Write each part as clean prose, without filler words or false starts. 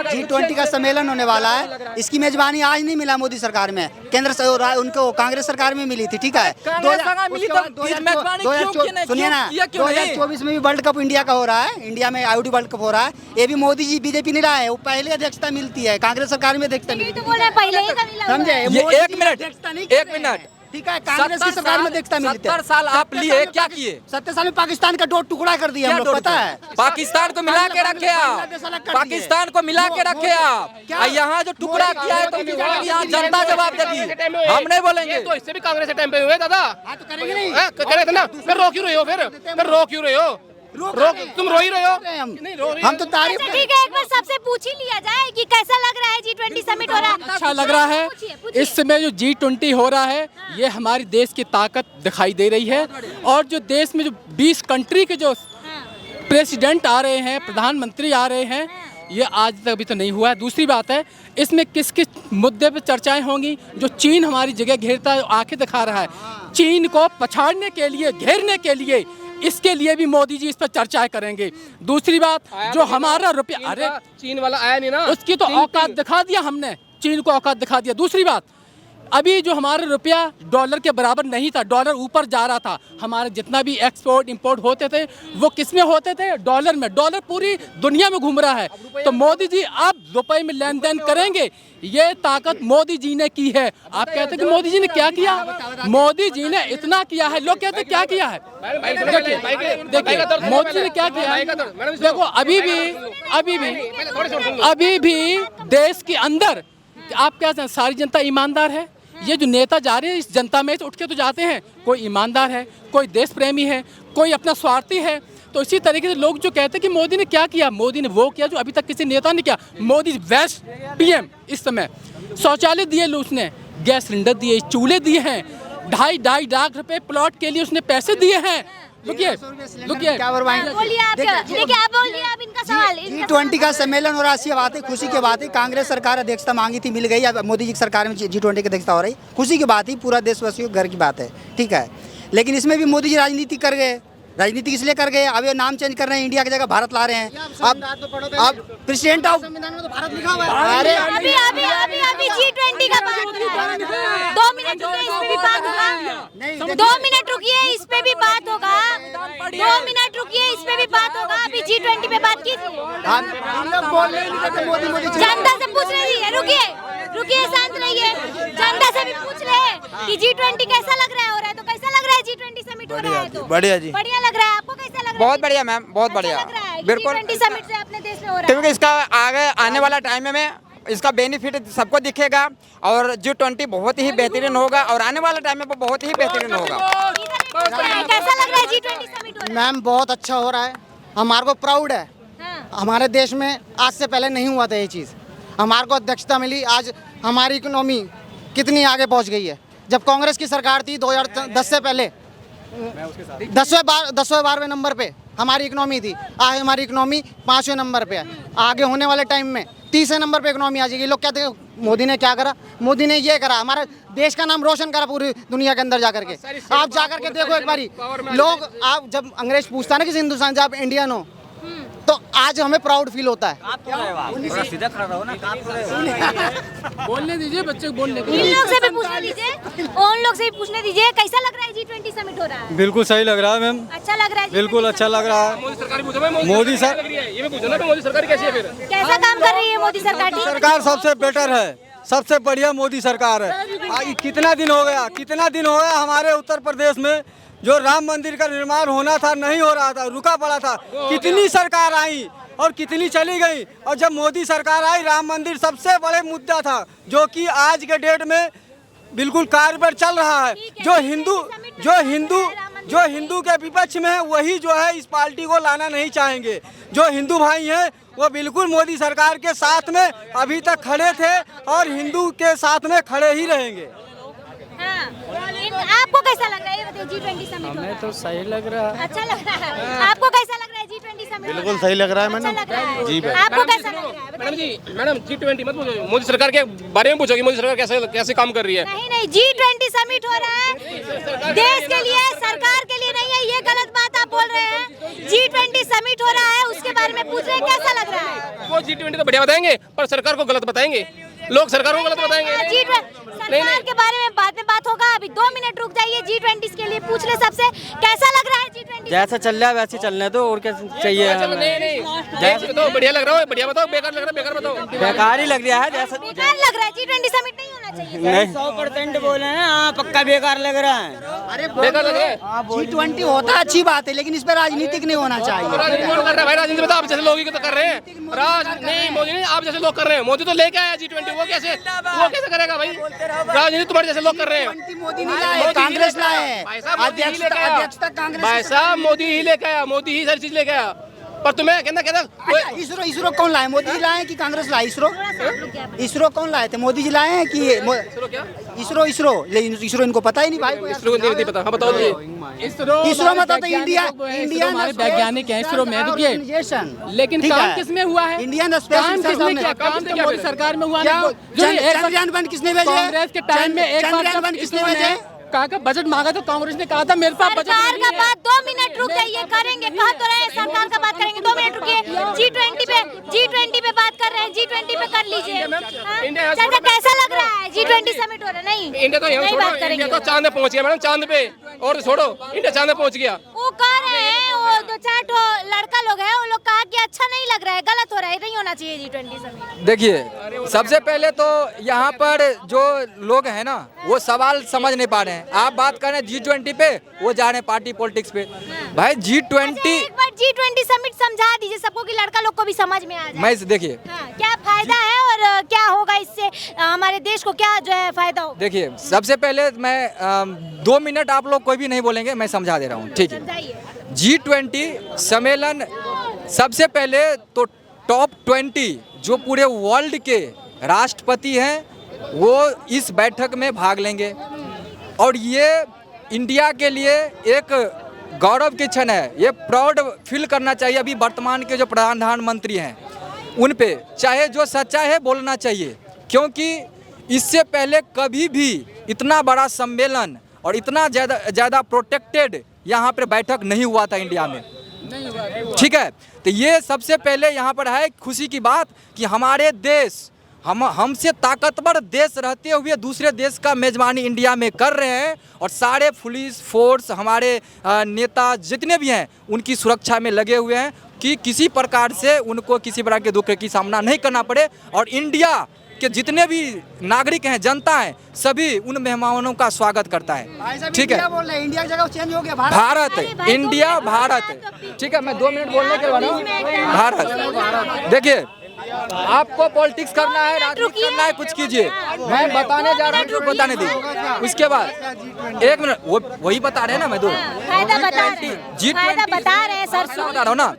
G20 का सम्मेलन होने वाला है, इसकी मेजबानी आज नहीं मिला मोदी सरकार में, उनको कांग्रेस सरकार में मिली थी। ठीक है, 2024 में भी वर्ल्ड कप इंडिया का हो रहा है, इंडिया में IOD वर्ल्ड कप हो रहा है, ये भी मोदी जी बीजेपी नहीं रहा है, वो पहले अध्यक्षता मिलती है, कांग्रेस सरकार में अध्यक्षता मिलती है। समझे? एक मिनट, ठीक है, कांग्रेस की सरकार में अध्यक्षता मिलती है। 70 साल आप लिए, क्या किए? 70 साल में पाकिस्तान का दो टुकड़ा कर दिया हम लोग, पता है? पाकिस्तान को मिला के रखे आप, पाकिस्तान को मिला के रखे आप, यहाँ जो टुकड़ा किया है तो यहाँ जनता जवाब देगी, हम नहीं बोलेंगे। तो इससे भी कांग्रेस के टाइम पे हुए दादा, तो करेंगे नहीं, करे थे ना, फिर रो क्यों रहे हो? फिर रो क्यों रहे हो? तुम रो ही रहे हो। हम तो तारीफ। ठीक है, एक बार सबसे पूछ ही लिया जाए कि कैसा लग रहा है G20 समिट हो रहा है। अच्छा लग रहा है। इस समय जो G20 हो रहा है, ये हमारे देश की ताकत दिखाई दे रही है, और जो देश में जो 20 कंट्री के जो प्रेसिडेंट आ रहे हैं, प्रधानमंत्री आ रहे हैं, ये आज तक अभी तो नहीं हुआ है। दूसरी बात है, इसमें किस किस मुद्दे पे चर्चाएं होंगी। जो चीन हमारी जगह घेरता है, आंखें दिखा रहा है, चीन को पछाड़ने के लिए, घेरने के लिए, इसके लिए भी मोदी जी इस पर चर्चाएं करेंगे। दूसरी बात, जो हमारा रुपया, अरे चीन वाला आया नहीं ना, उसकी तो औकात दिखा दिया हमने, चीन को औकात दिखा दिया। दूसरी बात, अभी जो हमारा रुपया डॉलर के बराबर नहीं था, डॉलर ऊपर जा रहा था, हमारे जितना भी एक्सपोर्ट इंपोर्ट होते थे वो किस में होते थे? डॉलर में। डॉलर पूरी दुनिया में घूम रहा है, तो मोदी जी अब रुपए में लेन देन करेंगे, ये ताकत मोदी जी ने की है। आप कहते हैं कि मोदी जी ने क्या किया? मोदी जी ने इतना किया है, लोग कहते हैं क्या किया है? देखिए मोदी जी ने क्या किया है। देखो अभी भी देश के अंदर आप क्या हैं, सारी जनता ईमानदार है। ये जो नेता जा रहे हैं, इस जनता में से उठ के तो जाते हैं, कोई ईमानदार है, कोई देश प्रेमी है, कोई अपना स्वार्थी है। तो इसी तरीके से लोग जो कहते हैं कि मोदी ने क्या किया, मोदी ने वो किया जो अभी तक किसी नेता ने किया। मोदी बेस्ट PM इस समय, शौचालय दिए उसने, गैस सिलेंडर दिए, चूल्हे दिए हैं, 2.5 लाख रुपए प्लॉट के लिए उसने पैसे दिए हैं। बोलिए आप इनका सवाल। G20 का सम्मेलन हो रहा है, बात है, खुशी की बात है। कांग्रेस सरकार अध्यक्षता मांगी थी, मिल गई। अब मोदी जी की सरकार में G20 की अध्यक्षता हो रही, खुशी की बात है, पूरा देशवासियों घर की बात है। ठीक है, लेकिन इसमें भी मोदी जी राजनीति कर गए। राजनीति इसलिए कर गए, अब ये नाम चेंज कर रहे हैं, इंडिया की जगह भारत ला रहे हैं। अब प्रेसिडेंट ऑफ संविधान में तो भारत लिखा हुआ है। अरे अभी G20 का बात, 2 मिनट रुकिए, इस पे भी बात होगा। 2 मिनट रुकिए, इस पे भी बात होगा। 2 मिनट रुकिए, इस पे भी बात होगा। अभी G20 पे बात कीजिए। जनता से पूछ रही है, रुकिए, शांत रहिए। जनता से भी पूछ रहे हैं कि G20 कैसा लग रहा है, हो रहा है तो कैसा लग रहा है G20 समिट हो रहा है तो? बढ़िया जी, बढ़िया लग रहा है। आपको कैसा लग रहा है? बहुत बढ़िया मैम, बहुत बढ़िया, बिल्कुल। G20 समिट से अपने देश में हो रहा है, क्योंकि इसका आगे आने वाला टाइम में इसका बेनिफिट सबको दिखेगा, और G20 बहुत ही बेहतरीन होगा, और आने वाला टाइम में वो बहुत ही बेहतरीन होगा। कैसा लग रहा है G20 समिट हो रहा है? मैम बहुत अच्छा हो रहा है, हमारे को प्राउड है। हमारे देश में आज से पहले नहीं हुआ था ये चीज़, हमारे को अध्यक्षता मिली। आज हमारी इकोनॉमी कितनी आगे पहुंच गई है। जब कांग्रेस की सरकार थी 2010 से पहले 10वें-12वें नंबर पे हमारी इकोनॉमी थी, आज हमारी इकोनॉमी 5वें नंबर पे है। आगे होने वाले टाइम में 30वें नंबर पे इकोनॉमी आ जाएगी। लोग कहते हैं मोदी ने क्या करा, मोदी ने ये करा, हमारे देश का नाम रोशन करा पूरी दुनिया के अंदर जाकर के। आप जाकर के देखो एक बारी, लोग आप जब अंग्रेज पूछता है ना किसी हिंदुस्तान से आप इंडियन हो, तो आज हमें प्राउड फील होता है। सीधा खड़ा रहो ना, बोलने दीजिए बच्चे को, बोलने इन लोग से भी पूछने दीजिए, उन लोग से भी पूछने दीजिए। कैसा लग रहा है G20 समिट हो रहा है? बिल्कुल सही लग रहा है मैम, अच्छा लग रहा है, बिल्कुल अच्छा लग रहा है। मोदी सरकार मोदी सर, ये भी पूछो ना, मोदी सरकार कैसी है? फिर कैसा काम कर रही है मोदी सरकार? सरकार सबसे बेटर है, सबसे बढ़िया मोदी सरकार है। कितना दिन हो गया हमारे उत्तर प्रदेश में जो राम मंदिर का निर्माण होना था, नहीं हो रहा था, रुका पड़ा था। कितनी सरकार आई और कितनी चली गई, और जब मोदी सरकार आई, राम मंदिर सबसे बड़े मुद्दा था, जो कि आज के डेट में बिल्कुल कार्य पर चल रहा है। जो हिंदू के विपक्ष में है, वही जो है इस पार्टी को लाना नहीं चाहेंगे। जो हिंदू भाई हैं वो बिल्कुल मोदी सरकार के साथ में अभी तक खड़े थे, और हिंदू के साथ में खड़े ही रहेंगे। आपको कैसा लग रहा है G20 समिट? हमें तो सही लग रहा है। अच्छा लग रहा है। आपको कैसा लग रहा है G20 समिट? बिल्कुल सही लग रहा है मैडम। जी आपको कैसा लग रहा है? मैडम G20 मत पूछो, मोदी सरकार के बारे में पूछोगी, मोदी सरकार कैसे काम कर रही है? नहीं, G20 समिट हो रहा है, देश के लिए, सरकार के लिए नहीं है, ये गलत बात आप बोल रहे हैं G20 समिट हो रहा है, उसके बारे में पूछ रहे हैं, कैसा लग रहा है? वो G20 तो बढ़िया बताएंगे, पर सरकार को गलत बताएंगे, लोग सरकार को गलत बताएंगे। सरकार के बारे में बाद में बात होगा, अभी 2 मिनट रुक जाइए। G20 के लिए पूछ ले सबसे, कैसा लग रहा है G20? जैसा चल रहा है वैसे चलने दो, और क्या चाहिए हमें? नहीं तो बढ़िया लग रहा है, बढ़िया बताओ, बेकार लग रहा है, बेकार बताओ। बेकार ही लग रहा है, जैसा बेकार लग रहा है, G20 समिट नहीं होना चाहिए। नहीं 100% बोले हैं। हाँ, पक्का बेकार लग रहा है। अरे बेकार लग रहा है। G20 होता अच्छी बात है, लेकिन इस पर राजनीतिक नहीं होना चाहिए। राजनीति कौन कर रहा है भाई? राजनीति में तो आप जैसे लोग ही तो कर रहे हैं। नहीं मोदी नहीं, आप जैसे लोग कर रहे हैं। मोदी तो लेके आया G20, वो कैसे करेगा भाई? राजनीति तुम्हारे जैसे लोग कर रहे हैं। मोदी नहीं लाए, कांग्रेस लाए, अध्यक्षता कांग्रेस। भाई साहब मोदी ही लेके आया, मोदी ही सारी चीज लेके आया। पर तुम्हें कहना इसरो कौन लाए? मोदी जी लाए कि कांग्रेस लाए? इसरो कौन लाए थे? मोदी जी लाए हैं कि इसरो इनको पता ही नहीं भाई। इसरो को नहीं पता। हाँ बताओ जी। इसरो मतलब तो इंडिया हमारे वैज्ञानिक हैं इसरो में, रुकिए। लेकिन काम किसमें हुआ है? इंडियन स्पेस काम तो मोदी सरकार में हुआ। चंद्रयान-1 किसने भेजे? कांग्रेस के टाइम में एक बार चंद्रयान-1 किसने भेजे? कहा का बजट मांगा तो कांग्रेस ने कहा था मेरे पास बजट सरकार नहीं का है। बात 2 मिनट रुक जाइए, करेंगे। कहा तो रहे हैं सरकार का बात करेंगे, 2 मिनट रुकिए। G20 पे बात कर रहे हैं, G20 पे कर लीजिए। हाँ? चाचा कैसा लग रहा है? G20 समिट हो रहा है? नहीं इंडिया तो नहीं बात करेंगे। इंडिया तो चांद पे पहुंच गया मैडम, चांद पे। और छोड़ो, इंडिया चांद पे पहुंच गया। वो कह रहे हैं, वो 2-4 लड़का लोग हैं, वो लोग कहा कि अच्छा नहीं लग रहा है, गलत हो रहा है, नहीं होना चाहिए G20 समिट। देखिए, सबसे पहले तो यहाँ पर जो लोग हैं ना, वो सवाल समझ नहीं पा रहे हैं। आप बात कर रहे हैं G20 पे, वो जा रहे हैं पार्टी पॉलिटिक्स पे। भाई G20 एक बार G20 समिट समझा दीजिए सबको कि लड़का लोग को भी समझ में आ जाए। मैं देखिए, हाँ, क्या फायदा है और क्या होगा इससे, हमारे देश को क्या जो है फायदा होगा? देखिए सबसे पहले मैं 2 मिनट आप लोग कोई भी नहीं बोलेंगे, मैं समझा दे रहा हूँ, ठीक है? समझाइए। G20 सम्मेलन सबसे पहले तो टॉप 20 जो पूरे वर्ल्ड के राष्ट्रपति हैं वो इस बैठक में भाग लेंगे, और ये इंडिया के लिए एक गौरव की क्षण है। ये प्राउड फील करना चाहिए। अभी वर्तमान के जो प्रधानमंत्री हैं उन पे चाहे जो सच्चा है बोलना चाहिए, क्योंकि इससे पहले कभी भी इतना बड़ा सम्मेलन और इतना ज़्यादा प्रोटेक्टेड यहाँ पर बैठक नहीं हुआ था इंडिया में, ठीक है? तो ये सबसे पहले यहाँ पर है खुशी की बात कि हमारे देश, हमसे ताकतवर देश रहते हुए दूसरे देश का मेजबानी इंडिया में कर रहे हैं, और सारे पुलिस फोर्स, हमारे नेता जितने भी हैं उनकी सुरक्षा में लगे हुए हैं कि किसी प्रकार से उनको किसी प्रकार के दुख की सामना नहीं करना पड़े। और इंडिया के जितने भी नागरिक हैं, जनता है, सभी उन मेहमानों का स्वागत करता है, ठीक है? इंडिया की जगह चेंज हो गया, भारत, इंडिया, भारत, ठीक है? मैं 2 मिनट बोलने के बाद भारत। देखिए, आपको पॉलिटिक्स करना है, राजनीति करना है, कुछ कीजिए। मैं बताने जा रहा हूँ, बताने दीजिए। उसके बाद 1 मिनट, वो वही बता रहे हैं ना, मैं दो फायदा बता रहे हैं सर, बता रहा हूँ ना।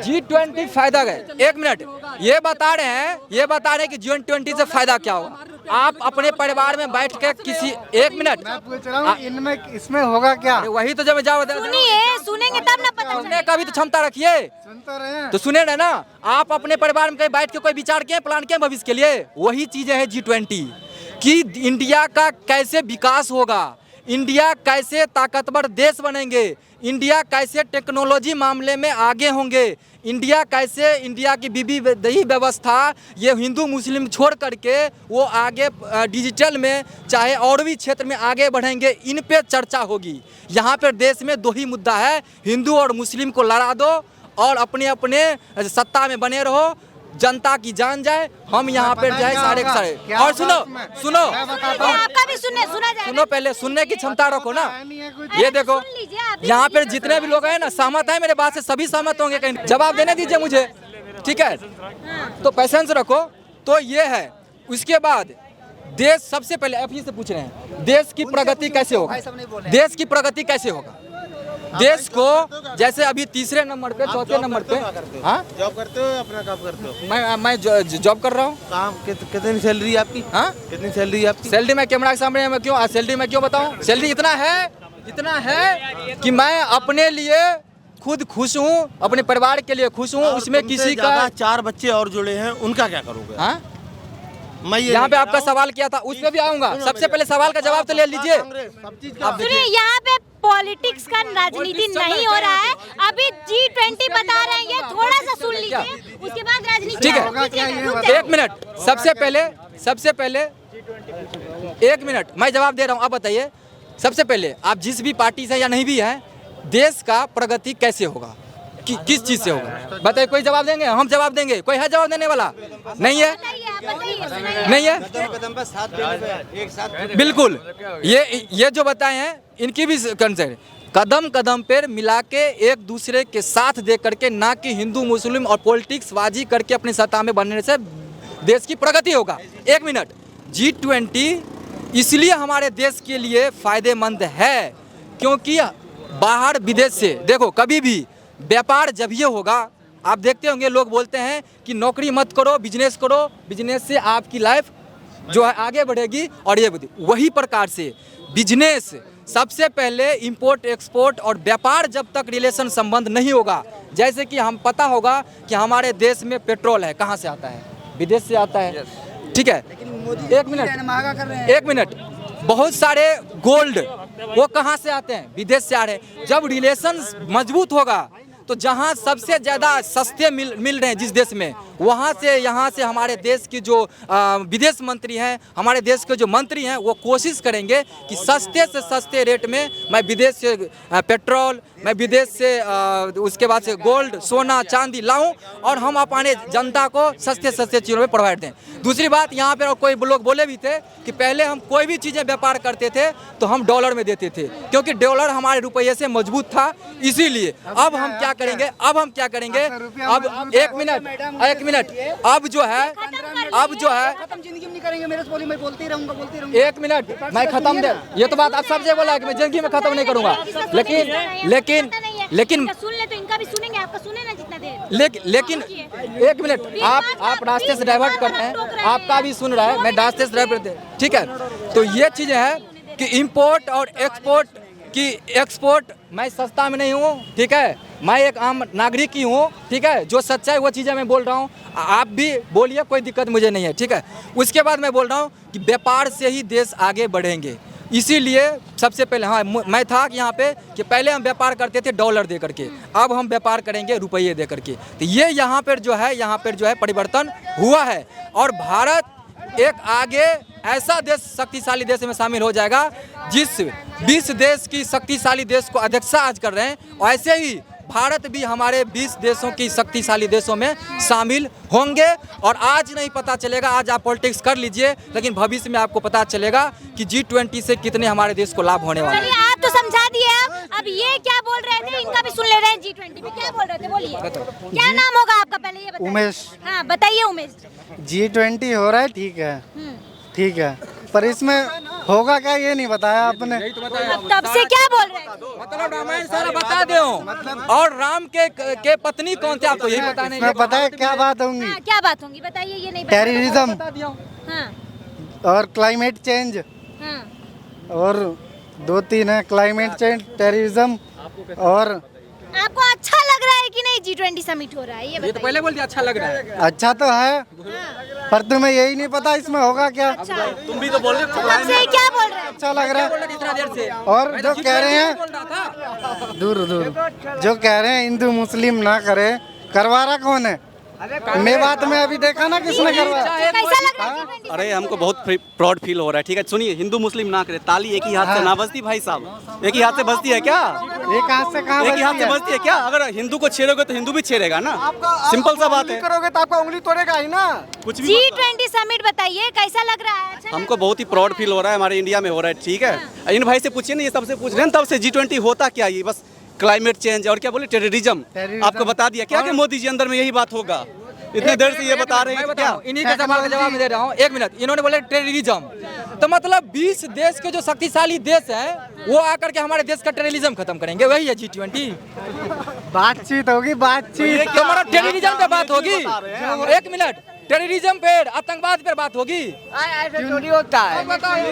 G20 फायदा गए। 1 मिनट, ये बता रहे हैं कि G20 से फायदा क्या होगा। आप अपने परिवार में बैठ के किसी 1 मिनट, मैं पूछ रहा हूँ इनमें इसमें होगा क्या? वही तो जब जाओ, सुनेंगे तब ना पता सुनने का भी तो क्षमता रखिए, सुनते रहे तो सुने ना। आप अपने परिवार में कहीं बैठ के कोई विचार किए, प्लान किए भविष्य के लिए? वही चीजें हैं G20 कि इंडिया का कैसे विकास होगा, इंडिया कैसे ताकतवर देश बनेंगे, इंडिया कैसे टेक्नोलॉजी मामले में आगे होंगे, इंडिया की विधि व्यवस्था ये हिंदू मुस्लिम छोड़ करके वो आगे डिजिटल में चाहे और भी क्षेत्र में आगे बढ़ेंगे, इन पे चर्चा होगी। यहाँ पर देश में 2 ही मुद्दा है, हिंदू और मुस्लिम को लड़ा दो और अपने अपने सत्ता में बने रहो, जनता की जान जाए, हम यहाँ पे जाए सारे के सारे। और सुनो आपका भी सुना जाए। सुनो, पहले सुनने की क्षमता रखो ना। ये देखो, यहाँ पे जितने भी लोग हैं ना, सहमत है मेरे बात से, सभी सहमत होंगे। कहीं जवाब देने दीजिए मुझे, ठीक है? तो पेशेंस रखो। तो ये है। उसके बाद देश, सबसे पहले आप ये से पूछ रहे हैं देश की प्रगति कैसे होगा, देश की प्रगति कैसे होगा? देश को जैसे अभी 3रे नंबर पे, 4थे नंबर पे, हाँ जॉब करते हो, अपना काम करते हो? मैं जॉब कर रहा हूँ। काम कितनी सैलरी है आपकी? हाँ, कितनी सैलरी है आपकी? सैलरी मैं कैमरा के सामने मैं क्यों सैलरी मैं क्यों बताऊँ? सैलरी इतना है कि मैं अपने लिए खुद खुश हूँ, अपने परिवार के लिए खुश हूँ। उसमें किसी का 4 बच्चे और जुड़े हैं, उनका क्या करोगे? हाँ, मैं यहाँ पे आपका सवाल किया था, उस पे भी आऊंगा। सबसे पहले सवाल का जवाब तो ले लीजिए। सुनिए, यहाँ पे पॉलिटिक्स का राजनीति नहीं हो रहा है। अभी G20 बता रहे हैं, ये थोड़ा सा सुन लीजिए, उसके बाद राजनीति। ठीक है, 1 मिनट। सबसे पहले 1 मिनट मैं जवाब दे रहा हूँ। आप बताइए, सबसे पहले आप जिस भी पार्टी से या नहीं भी हैं, देश का प्रगति कैसे होगा, किस चीज से होगा बताइए। कोई जवाब देंगे? हम जवाब देंगे। कोई है जवाब देने वाला? नहीं है, नहीं है। बिल्कुल, ये जो बताए हैं इनकी भी कंसर्न, कदम कदम पर मिला के एक दूसरे के साथ दे करके, ना कि हिंदू मुस्लिम और पॉलिटिक्स बाजी करके अपनी सत्ता में बनने से देश की प्रगति होगा। 1 मिनट। G20 इसलिए हमारे देश के लिए फायदेमंद है क्योंकि बाहर विदेश से देखो, कभी भी व्यापार जब ये होगा, आप देखते होंगे लोग बोलते हैं कि नौकरी मत करो, बिजनेस करो, बिजनेस से आपकी लाइफ जो है आगे बढ़ेगी। और ये वही प्रकार से बिजनेस, सबसे पहले इंपोर्ट एक्सपोर्ट और व्यापार जब तक रिलेशन संबंध नहीं होगा, जैसे कि हम पता होगा कि हमारे देश में पेट्रोल है, कहाँ से आता है? विदेश से आता है। ठीक है, 1 मिनट, 1 मिनट। बहुत सारे गोल्ड वो कहाँ से आते हैं? विदेश से आ रहे हैं। जब रिलेशन मजबूत होगा तो जहाँ सबसे ज़्यादा सस्ते मिल रहे हैं जिस देश में, वहाँ से यहाँ से हमारे देश की जो विदेश मंत्री हैं, हमारे देश के जो मंत्री हैं, वो कोशिश करेंगे कि सस्ते से सस्ते रेट में मैं विदेश से पेट्रोल, मैं विदेश से उसके बाद से गोल्ड, सोना, चांदी लाऊं और हम अपने जनता को सस्ते सस्ते चीज़ों में प्रोवाइड दें। दूसरी बात, यहाँ पर कोई लोग बोले भी थे कि पहले हम कोई भी चीज़ें व्यापार करते थे तो हम डॉलर में देते थे, क्योंकि डॉलर हमारे रुपये से मजबूत था। इसीलिए अब हम क्या करेंगे, अब 1 मिनट, अब जो है खत्म जिंदगी में नहीं करेंगे। मेरे से बोली, मैं बोलती रहूंगा। 1 मिनट, मैं खत्म दे, ये तो बात आप सबसे बोला है कि मैं जिंदगी में खत्म नहीं करूंगा, लेकिन सुन ले तो इनका भी सुनेंगे, आपका सुने ना जितना देर। लेकिन 1 मिनट, आप रास्ते से डाइवर्ट कर रहे हैं, आपका भी सुन रहा है, मैं रास्ते से डाइवर्ट। ठीक है, तो ये चीजें हैं कि इंपोर्ट और एक्सपोर्ट की, एक्सपोर्ट मैं सस्ता में नहीं हूँ। ठीक है, मैं एक आम नागरिक ही हूँ। ठीक है, जो सच्चाई वो चीज़ें मैं बोल रहा हूँ, आप भी बोलिए, कोई दिक्कत मुझे नहीं है। ठीक है, उसके बाद मैं बोल रहा हूँ कि व्यापार से ही देश आगे बढ़ेंगे। इसीलिए सबसे पहले, हाँ, मैं था कि यहाँ पे कि पहले हम व्यापार करते थे डॉलर दे करके, अब हम व्यापार करेंगे रुपये दे करके। तो ये यहाँ पर जो है परिवर्तन हुआ है और भारत एक आगे ऐसा देश, शक्तिशाली देश में शामिल हो जाएगा। जिस 20 देश की शक्तिशाली देश को अध्यक्षता आज कर रहे हैं, ऐसे ही भारत भी हमारे 20 देशों की शक्तिशाली देशों में शामिल होंगे। और आज नहीं पता चलेगा, आज आप पॉलिटिक्स कर लीजिए, लेकिन भविष्य में आपको पता चलेगा कि G20 से कितने हमारे देश को लाभ होने वाला है। चलिए, आप तो समझा दिए। अब ये क्या बोल रहे थे, इनका भी सुन ले रहे हैं। G20 में क्या बोल रहे थे, बोलिए। क्या नाम होगा आपका, पहले ये बताइए। उमेश। हाँ, बताइए उमेश। G20 हो रहा है, ठीक है, पर इसमें होगा क्या ये नहीं बताया आपने। अब तब से क्या बोल रहे हैं? मतलब रामायण सारा बता दे, और राम के पत्नी कौन थे आपको यही पता नहीं। मैं पता है क्या बात होंगी। हाँ, क्या बात होंगी बताइए, ये नहीं टेररिज्म हाँ, और क्लाइमेट चेंज, हाँ। और 2-3 है, क्लाइमेट चेंज, टेररिज्म। और आपको अच्छा लग रहा है कि नहीं G20 समिट हो रहा है, ये ये तो पहले बोल दिया अच्छा लग रहा है। अच्छा तो है, पर तुम्हें यही नहीं पता इसमें होगा क्या। तुम भी तो बोल रहे हो। तब से क्या बोल रहे हैं? अच्छा लग रहा है। इतना देर से और जो कह रहे हैं दूर जो कह रहे हैं हिंदू मुस्लिम ना करे, करवा रहा कौन है? मेवात में अभी देखा ना किसने करवाया। कैसा लग रहा है G20? अरे हमको बहुत प्राउड फील हो रहा है। ठीक है, सुनिए, हिंदू मुस्लिम ना करे, ताली एक ही हाथ से ना बजती भाई साहब, एक ही हाथ से बजती है क्या? एक हाथ से कहाँ एक ही हाथ से बजती है क्या? अगर हिंदू को छेड़ोगे तो हिंदू भी छेड़ेगा ना, सिंपल सा बात है। करोगे तो आपका उंगली तोड़ेगा ही ना। कुछ भी G20 समिट बताइए, कैसा लग रहा है? अच्छा हमको बहुत ही प्राउड फील हो रहा है, हमारे इंडिया में हो रहा है। ठीक है, इन भाई से पूछिए ना, ये सबसे पूछ रहे हैं तब से G20 होता क्या, ये बस क्लाइमेट चेंज और क्या बोले टेररिज्म आपको बता दिया क्या कि मोदी जी अंदर में यही बात होगा। इतने देर से ये बता रहे हैं क्या? इन्हीं के सवाल का जवाब मैं दे रहा हूँ। 1 मिनट, इन्होंने बोले टेररिज्म, तो मतलब 20 देश के जो शक्तिशाली देश हैं वो आकर के हमारे देश का टेररिज्म खत्म करेंगे, वही है G20। बातचीत होगी, बातचीत। तो मतलब टेररिज्म पे बात होगी। 1 मिनट, टेररिज्म पे, आतंकवाद पे बात होगी। ऐसा थोड़ी होता है।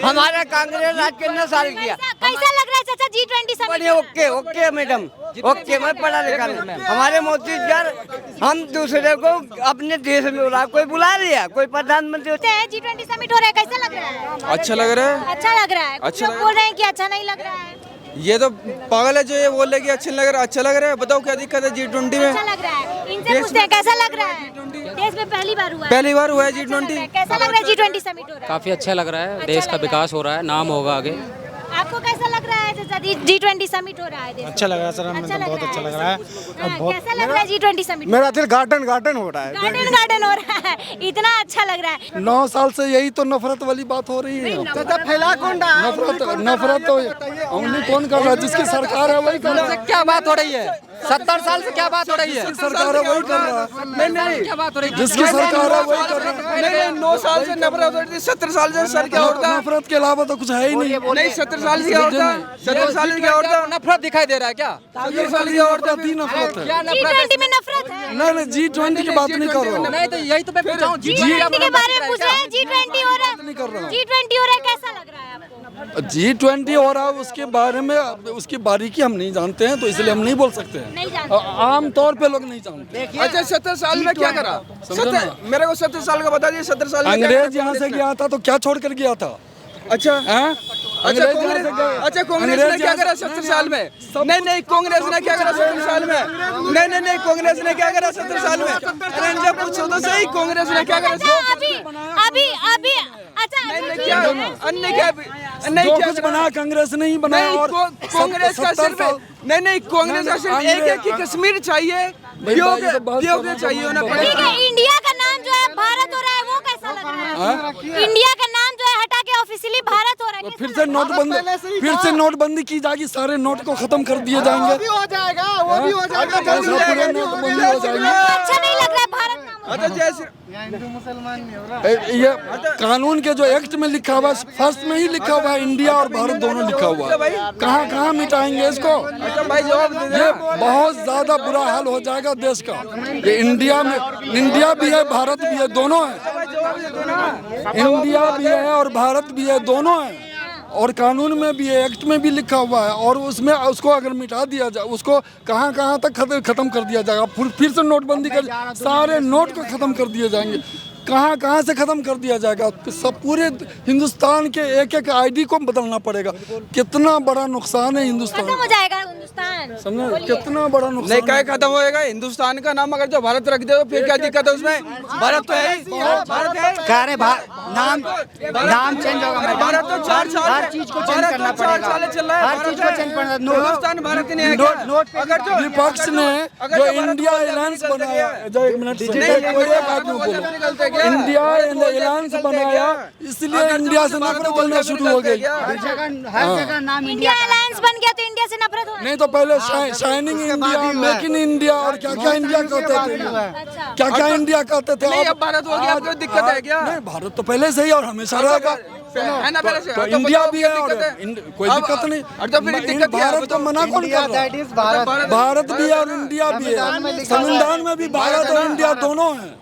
हमारा कांग्रेस आज कितना साल किया। कैसा लग रहा है चाचा G20 summit? Okay madam, okay, मैं पढ़ा लिखा हूं। हमारे मोदी जी, हम दूसरे को अपने देश में बुला, कोई बुला लिया, कोई प्रधानमंत्री। G20 समिट हो रहा है, कैसा लग रहा है? अच्छा लग रहा है। अच्छा लग रहा है। कुछ लोग बोल रहे हैं कि अच्छा नहीं लग रहा है। ये तो पागल है जो ये बोल रहे कि अच्छा लग रहा है। बताओ क्या दिक्कत है G20 में? अच्छा लग रहा है, इनसे पूछते हैं कैसा लग रहा है। देश में पहली बार हुआ है, पहली बार हुआ है G20। कैसा लग रहा है G20 समिट हो रहा है? काफ़ी अच्छा लग रहा है, देश का विकास हो रहा है, नाम होगा आगे। आपको कैसा लग रहा है जैसा G20 समिट हो रहा है? अच्छा लग रहा है सर, हमें तो बहुत अच्छा लग रहा है। कैसा लग रहा है G20 समिट? मेरा दिल गार्डन हो रहा है। गार्डन हो रहा है, इतना अच्छा लग रहा है। 9 साल से यही तो नफरत वाली बात हो रही है। फैला कौन रहा? नफरत तो उंगली कौन कर रहा है? जिसकी सरकार है वही कर रहा है। क्या बात हो रही है? 70 साल से क्या बात हो रही है? सरकार है वही कर रहा है। नहीं क्या बात हो रही है? जिसकी सरकार है वही कर रहा है। नहीं 9 साल से नफरत हो रही थी, 70 साल से सर क्या होता है? नफरत के अलावा तो कुछ है ही नहीं। नहीं 70 साल से क्या होता है? 70 साल से क्या होता है? नफरत दिखाई दे रहा है क्या? 70 साल की औरत ही नफरत है। क्या नफरत G20 में नफरत है? नहीं G20 की बात नहीं कर रहा हूँ। नहीं तो यही तो मैं पूछ रहा हूँ। G20 के बारे में पूछ रहे हैं। G20 हो रहा नहीं कर रहा है, हूँ। G20 हो रहा है, कैसा लग रहा है आपको? G20 हो रहा है, उसके बारे में उसकी बारीकी हम नहीं जानते हैं, तो इसलिए हम नहीं बोल सकते हैं। नहीं जानते। आम तौर पे लोग नहीं जानते। अच्छा 70 साल में क्या करा? मेरे को 70 साल का बता दीजिए। 70 साल में अंग्रेज यहाँ से गया था तो क्या छोड़ कर गया था? अच्छा अंग्रेज कांग्रेस ने क्या करा 70 साल में? नहीं कांग्रेस ने क्या करा 70 साल में? नहीं कांग्रेस ने क्या करा 70 साल में? अरे जब पूछो तो सही, कांग्रेस ने क्या करा? अभी अच्छा क्या अन्य क्या जो कुछ बना कांग्रेस ने ही बनाया। और कांग्रेस का सिर्फ नहीं कांग्रेस का सिर्फ एक ही कश्मीर चाहिए, योग्य चाहिए होना ठीक पड़ेगा। है। इंडिया का नाम जो है भारत हो रहा है, वो कैसा लग रहा है? इंडिया का नाम जो है हटा के ऑफिशियली भारत हो रहा है। फिर से नोटबंदी की जाएगी, सारे नोट को खत्म कर दिए जाएंगे। वो भी हो जाएगा। पूरे नोटबंदी हो जाएंगे। अच्छा नहीं लग रहा है भारत नाम? अच्छा जैसे ये कानून के जो एक्ट में लिखा हुआ है, फर्स्ट में ही लिखा हुआ है इंडिया और भारत दोनों लिखा हुआ है। कहाँ मिटाएंगे इसको? ये बहुत ज्यादा बुरा हाल हो जाएगा देश का। ये इंडिया भी है, भारत भी है, दोनों है। इंडिया भी है और भारत भी है, दोनों है। और कानून में भी है, एक्ट में भी लिखा हुआ है। और उसमें उसको अगर मिटा दिया जाए, उसको कहाँ तक खत्म कर दिया जाएगा? फिर से नोटबंदी कर, सारे नोट को खत्म कर दिए जाएंगे। कहाँ से खत्म कर दिया जाएगा? सब पूरे हिंदुस्तान के एक आईडी को बदलना पड़ेगा। कितना बड़ा नुकसान है हिंदुस्तान, खत्म हो जाएगा हिंदुस्तान। समझे? कितना बड़ा नुकसान। नहीं क्या खत्म होएगा? हिंदुस्तान का नाम अगर जो भारत रख दे तो फिर क्या दिक्कत है उसमें? भारत तो है, भारत है। कह रहे नाम चेंज होगा। भारत तो 4 साल, हर चीज को चेंज करना पड़ेगा। चल रहा है, हर चीज को चेंज करना। हिंदुस्तान भारत नहीं है क्या? अगर जो विपक्ष ने जो इंडिया अलायंस बनाया, जो एक मिनट इंडिया अलायंस बनाया, इसलिए इंडिया से नफरत होना शुरू हो गई। हर जगह नाम इंडिया अलायंस बन गया तो इंडिया से नफरत हो। नहीं तो पहले shining India, make in India और क्या इंडिया कहते थे, क्या इंडिया कहते थे। नहीं अब भारत हो गया, आपको दिक्कत है क्या? नहीं, भारत तो पहले से ही और हमेशा रहेगा। है ना पहले से? तो इंडिया भी है और कोई दिक्कत नहीं। तो फिर दिक्कत क्या है? भारत को मना कौन कर रहा है? भारत भी है और इंडिया भी है। संविधान में भी भारत और इंडिया दोनों हैं।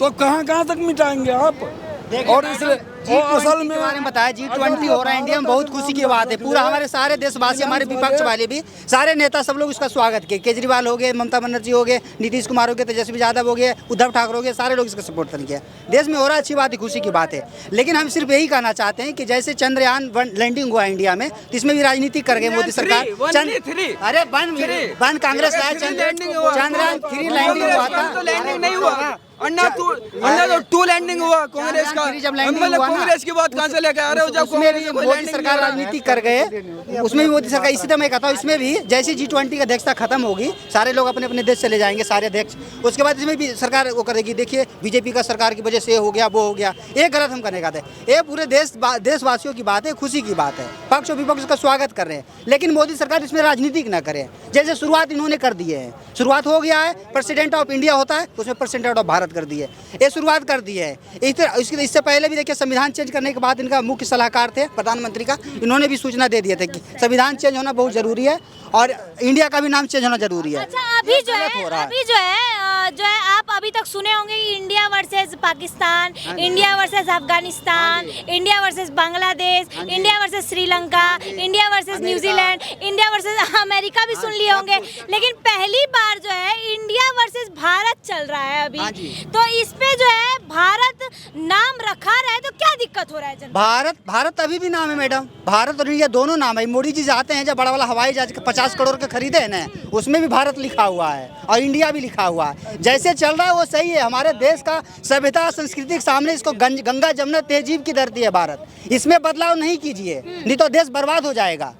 तो कहाँ तक मिटाएंगे आप? और इसलिए असल में बारे में बताया G20 हो रहा है इंडिया में, बहुत खुशी की बात है। पूरा हमारे सारे देशवासी, हमारे विपक्ष वाले भी, सारे नेता, सब लोग उसका स्वागत किए। केजरीवाल हो गए, ममता बनर्जी हो गए, नीतीश कुमार हो गए, तेजस्वी यादव हो गए, उद्धव ठाकरे हो गए, सारे लोग इसका सपोर्ट किया। देश में हो रहा है, अच्छी बात है, खुशी की बात है। लेकिन हम सिर्फ यही कहना चाहते हैं कि जैसे चंद्रयान लैंडिंग हुआ इंडिया में, इसमें भी राजनीति कर गए मोदी सरकार। अरे वन कांग्रेस लाया, चंद्रयान 3 लैंडिंग हुआ था। लैंडिंग नहीं हुआ, अन्ना तो 2 लैंडिंग हुआ कांग्रेस का। जब लैंडिंग हुआ कांग्रेस की बात कहाँ से लेकर आ रहे हो? जब उसमें भी मोदी सरकार राजनीति कर गए, उसमें भी मोदी सरकार, इसी तरह मैं कहता हूँ इसमें भी जैसे G20 की अध्यक्षता खत्म होगी, सारे लोग अपने अपने देश चले जाएंगे, सारे अध्यक्ष। उसके बाद इसमें भी सरकार वो करेगी। देखिए बीजेपी का सरकार की वजह से हो गया, वो हो गया, ये गलत हम करने का था। ये पूरे देशवासियों की बात है, खुशी की बात है। पक्ष और विपक्ष का स्वागत कर रहे हैं, लेकिन मोदी सरकार इसमें राजनीतिक न करे। जैसे शुरुआत इन्होंने कर दी है, शुरुआत हो गया है, प्रेसिडेंट ऑफ इंडिया होता है, उसमें प्रेसिडेंट ऑफ भारत कर दी है, ये शुरुआत कर दी है। इससे पहले भी देखिए संविधान चेंज करने के बाद इनका मुख्य सलाहकार थे प्रधानमंत्री का, इन्होंने भी सूचना दे दिए थे कि संविधान चेंज होना बहुत जरूरी है और इंडिया का भी नाम चेंज होना जरूरी है। अच्छा अभी जो है आप अभी तक सुने होंगे कि India versus Pakistan, India versus Afghanistan, India versus Bangladesh, India versus Sri Lanka, India versus New Zealand, India versus America भी सुन लिए होंगे। लेकिन पहली बार जो है इंडिया वर्सेस भारत चल रहा है अभी। तो इस पे जो है भारत नाम रखा रहा है तो क्या दिक्कत हो रहा है जनता? भारत अभी भी नाम है मैडम, भारत और इंडिया दोनों नाम है। मोदी जी जाते हैं जब बड़ा वाला हवाई जहाज 50 करोड़ के खरीदे हैं ना, उसमें भी भारत लिखा हुआ है और इंडिया भी लिखा हुआ है। जैसे चल रहा है वो सही है। हमारे देश का सभ्यता संस्कृति के सामने इसको गंगा जमुना तहजीब की धरती है भारत। इसमें बदलाव नहीं कीजिए, नहीं तो देश बर्बाद हो जाएगा।